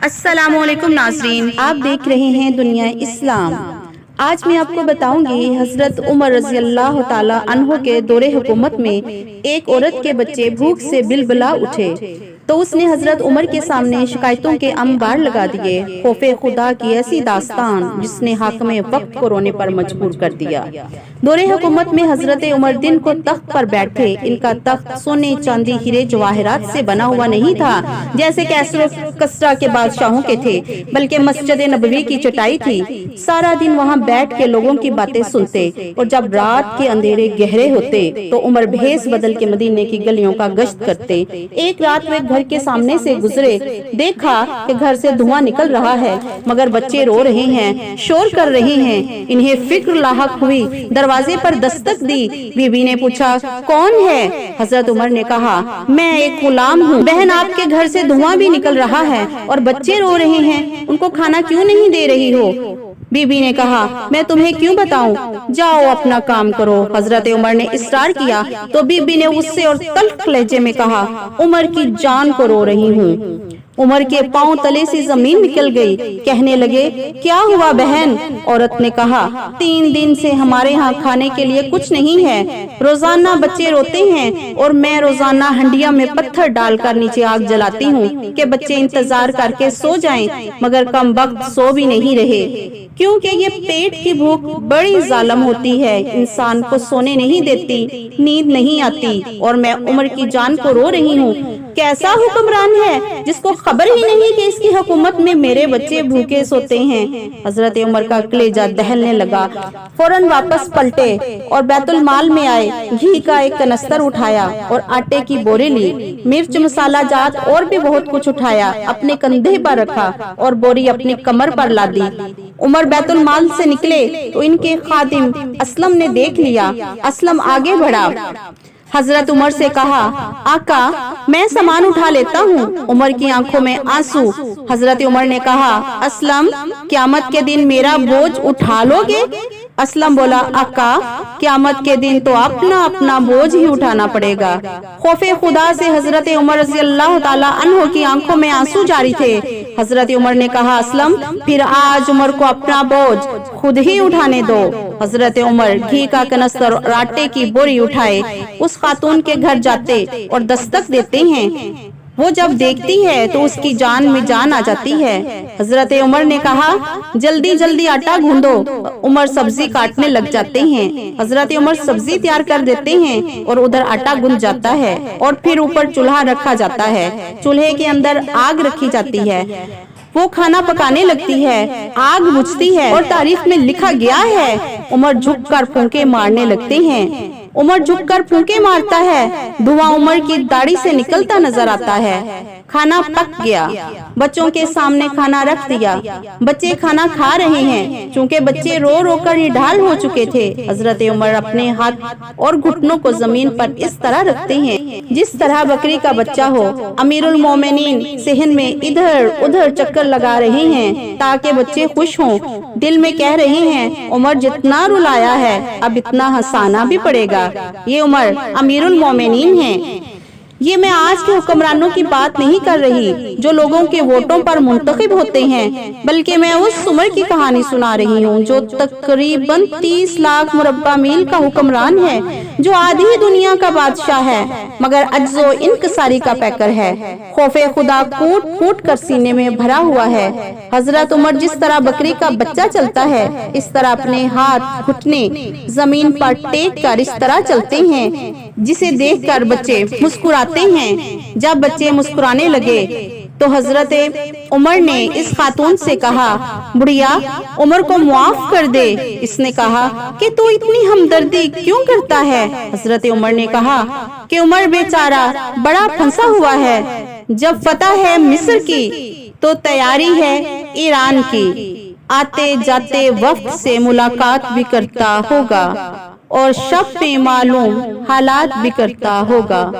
السلام علیکم ناظرین، آپ دیکھ رہے ہیں دنیا اسلام۔ آج میں آپ کو بتاؤں گی حضرت عمر رضی اللہ تعالی عنہ کے دور حکومت میں ایک عورت کے بچے بھوک سے بلبلا اٹھے تو اس نے حضرت عمر کے سامنے شکایتوں کے انبار لگا دیے۔ خوف خدا کی ایسی داستان جس نے حاکم وقت کو رونے پر مجبور کر دیا۔ دور حکومت میں حضرت عمر دن کو تخت پر بیٹھے۔ ان کا تخت سونے چاندی ہیرے جواہرات سے بنا ہوا نہیں تھا جیسے کیسر و کسرا کے بادشاہوں کے تھے، بلکہ مسجد نبوی کی چٹائی تھی۔ سارا دن وہاں بیٹھ کے لوگوں کی باتیں سنتے اور جب رات کے اندھیرے گہرے ہوتے تو عمر بھیس بدل کے مدینے کی گلیوں کا گشت کرتے۔ ایک رات وہ گھر کے سامنے سے گزرے، دیکھا کہ گھر سے دھواں نکل رہا ہے مگر بچے رو رہے ہیں، شور کر رہے ہیں۔ انہیں فکر لاحق ہوئی، دروازے پر دستک دی۔ بی بی نے پوچھا کون ہے؟ حضرت عمر نے کہا میں ایک غلام ہوں، بہن آپ کے گھر سے دھواں بھی نکل رہا ہے اور بچے رو رہے ہیں، ان کو کھانا کیوں نہیں دے رہی ہو؟ بی بی نے کہا میں تمہیں کیوں بتاؤں، جاؤ اپنا کام کرو۔ حضرت عمر نے اصرار کیا تو بی بی نے غصے اور تلخ لہجے میں کہا عمر کی جان کو رو رہی ہوں۔ عمر کے پاؤں تلے سے زمین نکل گئی، کہنے لگے کیا ہوا بہن؟ عورت نے کہا 3 دن سے ہمارے ہاں کھانے کے لیے کچھ نہیں ہے، روزانہ بچے روتے ہیں اور میں روزانہ ہنڈیا میں پتھر ڈال کر نیچے آگ جلاتی ہوں کہ بچے انتظار کر کے سو جائیں، مگر کم وقت سو بھی نہیں رہے، کیونکہ یہ پیٹ کی بھوک بڑی ظالم ہوتی ہے، انسان کو سونے نہیں دیتی، نیند نہیں آتی، اور میں عمر کی جان کو رو رہی ہوں۔ کیسا حکمران ہے جس کو خبر ہی نہیں کہ اس کی حکومت میں میرے بچے بھوکے سوتے ہیں؟ حضرت عمر کا کلیجہ دہلنے لگا، فوراً واپس پلٹے اور بیت المال میں آئے، گھی کا ایک کنستر اٹھایا اور آٹے کی بوری لی، مرچ مسالہ جات اور بھی بہت کچھ اٹھایا، اپنے کندھے پر رکھا اور بوری اپنی کمر پر لادی۔ عمر بیت المال سے نکلے تو ان کے خادم اسلم نے دیکھ لیا۔ اسلم آگے بڑھا، حضرت عمر سے کہا آقا میں سامان اٹھا لیتا ہوں۔ عمر کی آنکھوں میں آنسو۔ حضرت عمر نے کہا اسلم قیامت کے دن میرا بوجھ اٹھا لو گے؟ اسلم بولا آقا قیامت کے دن تو اپنا بوجھ ہی اٹھانا پڑے گا۔ خوف خدا سے حضرت عمر رضی اللہ تعالی عنہ کی آنکھوں میں آنسو جاری تھے۔ حضرت عمر نے کہا اسلم پھر آج عمر کو اپنا بوجھ خود ہی اٹھانے دو۔ حضرت عمر گھی کا کنستر اور آٹے کی بوری اٹھائے اس خاتون کے گھر جاتے اور دستک دیتے ہیں۔ وہ جب دیکھتی ہے تو اس کی جان میں جان آ جاتی ہے۔ حضرت عمر نے کہا جلدی جلدی آٹا گوندو۔ عمر سبزی کاٹنے لگ جاتے ہیں۔ حضرت عمر سبزی تیار کر دیتے ہیں اور ادھر آٹا گوند جاتا ہے اور پھر اوپر چولہا رکھا جاتا ہے، چولہے کے اندر آگ رکھی جاتی ہے، وہ کھانا پکانے لگتی ہے، آگ بجھتی ہے اور تاریخ میں لکھا گیا ہے عمر جھک کر پھونکے مارنے لگتے ہیں۔ عمر جھک کر پھونکے مارتا ہے، دھواں عمر کی داڑھی سے نکلتا نظر آتا ہے۔ کھانا پک گیا، بچوں کے سامنے کھانا رکھ دیا، بچے کھانا کھا رہے ہیں، چونکہ بچے رو رو کر نڈھال ہو چکے تھے۔ حضرت عمر اپنے ہاتھ اور گھٹنوں کو زمین پر اس طرح رکھتے ہیں جس طرح بکری کا بچہ ہو۔ امیر المومنین صحن میں ادھر ادھر چکر لگا رہے ہیں تاکہ بچے خوش ہوں، دل میں کہہ رہے ہیں عمر جتنا رلایا ہے اب اتنا ہنسانا بھی پڑے گا، یہ عمر امیر المومنین ہیں۔ یہ میں آج کے حکمرانوں کی بات نہیں کر رہی جو لوگوں کے ووٹوں پر منتخب ہوتے ہیں، بلکہ میں اس عمر کی کہانی سنا رہی ہوں جو تقریباً 30 لاکھ مربع میل کا حکمران ہے، جو آدھی دنیا کا بادشاہ ہے مگر عجز و انکساری کا پیکر ہے۔ خوف خدا کوٹ کوٹ کر سینے میں بھرا ہوا ہے۔ حضرت عمر جس طرح بکری کا بچہ چلتا ہے اس طرح اپنے ہاتھ گھٹنے زمین پر ٹیک کر اس طرح چلتے ہیں جسے دیکھ کر بچے مسکراتے ہیں۔ جب بچے مسکرانے لگے تو حضرت عمر نے اس خاتون سے کہا بڑھیا عمر کو معاف کر دے۔ اس نے کہا کہ تو اتنی ہمدردی کیوں کرتا ہے؟ حضرت عمر نے کہا کہ عمر بیچارہ بڑا پھنسا ہوا ہے، جب فتح ہے مصر کی تو تیاری ہے ایران کی، آتے جاتے وفد سے ملاقات بھی کرتا ہوگا اور شب میں معلوم حالات بھی کرتا ہوگا۔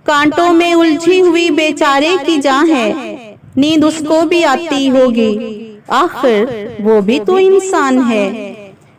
کانٹوں میں الجھی ہوئی بیچارے کی جان ہے، نیند اس کو بھی آتی ہوگی، آخر وہ بھی تو انسان ہے۔